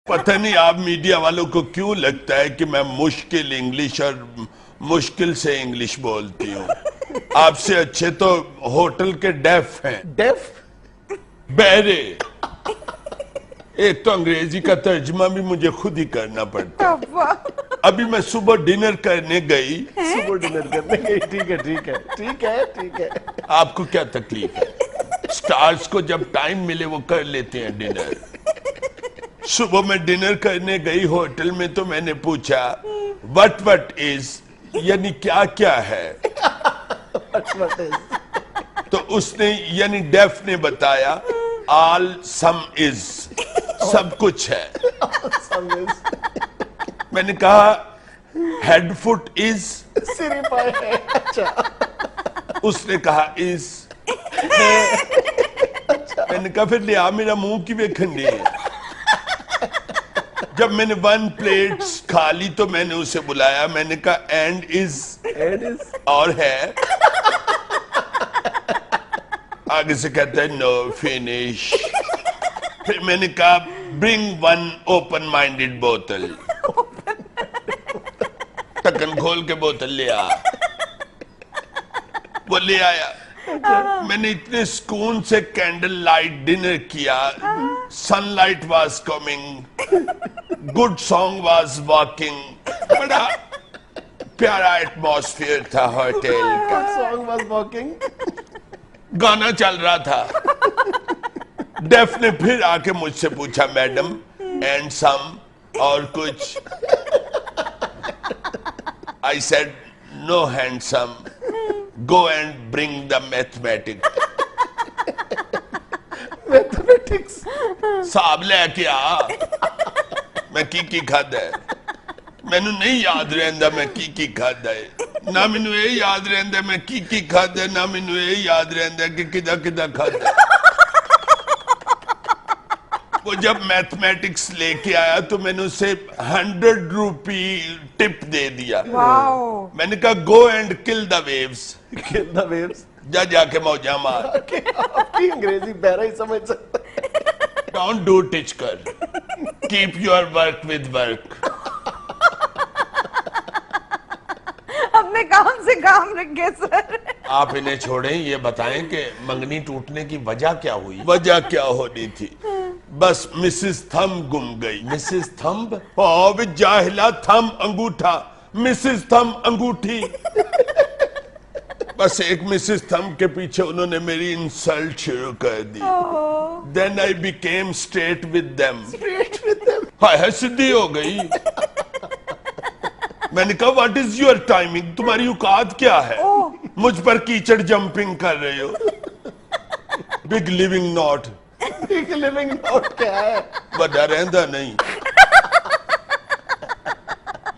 पता नहीं आप मीडिया वालों को क्यों लगता है कि मैं मुश्किल इंग्लिश और मुश्किल से इंग्लिश बोलती हूँ। आपसे अच्छे तो होटल के डेफ हैं। डेफ? बहरे। एक तो अंग्रेजी का तर्जुमा भी मुझे खुद ही करना पड़ता है। अभी मैं सुबह डिनर करने गई। सुबह डिनर करने गई? ठीक है ठीक है ठीक है ठीक है। आपको क्या तकलीफ है? स्टार्स को जब टाइम मिले वो कर लेते हैं डिनर। सुबह मैं डिनर करने गई होटल में तो मैंने पूछा वट इज, यानी क्या क्या है। What is? तो उसने यानी डेफ ने बताया ऑल सम इज, सब कुछ है। Some is. मैंने कहा हेड फुट इज, सिर्फ है। अच्छा। उसने कहा इज। मैंने कहा फिर लिया मेरा मुंह की वे खंडी है। जब मैंने 1 प्लेट खा ली तो मैंने उसे बुलाया, मैंने कहा एंड इज, और है। आगे से कहता है नो फिनिश। फिर मैंने कहा ब्रिंग 1 ओपन माइंडेड बोतल। ढक्कन खोल के बोतल ले आ। वो ले आया। मैंने इतने सुकून से कैंडल लाइट डिनर किया। Sunlight was coming, good song was walking. बड़ा प्यारा एटमॉस्फेयर था होटल का। Song was walking. गाना चल रहा था। डेफ ने फिर आके मुझसे पूछा मैडम एंड सम, और कुछ? I said no handsome, go and bring the mathematics. Mathematics साहब लेके आ। मैं की खादा है, मैनू नहीं याद रहंदा मैं की खादा है। ना मैनू ये याद रहंदा मैं की खादा है, ना मैनू ये याद रहंदा कि किदा किदा खादा है। वो जब मैथमेटिक्स लेके आया तो मैंने उसे 100 रुपी टिप दे दिया। मैंने कहा go and kill the waves. Kill the waves? जा जाके मौजा मार। आपकी अंग्रेजी बहरा ही समझ सकता है। डोंट डू टिच कर, keep your work with work. अपने काम से काम रखे सर। आप इन्हें छोड़ें, ये बताएं कि मंगनी टूटने की वजह क्या हुई? वजह क्या होनी थी? बस मिसेस थंब गुम गई। Mrs thumb? ओ जाहिला, थंब अंगूठा, मिसेस थंब अंगूठी। बस एक मिसेस थंब के पीछे उन्होंने मेरी इंसल्ट शुरू कर दी। Then I became straight with them. हाय सीधी हो गई। मैंने कहा व्हाट इज योर टाइमिंग, तुम्हारी औकात क्या है? मुझ पर कीचड़ जंपिंग कर रहे हो। Big living not. Big living not क्या है? बड़ा रहंदा नहीं।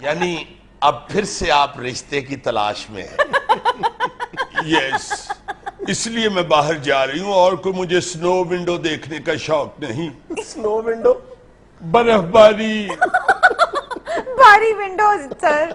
यानी अब फिर से आप रिश्ते की तलाश में हैं। यस, इसलिए मैं बाहर जा रही हूँ और कोई मुझे स्नो विंडो देखने का शौक नहीं। Snow window? बर्फबारी। भारी विंडोज सर।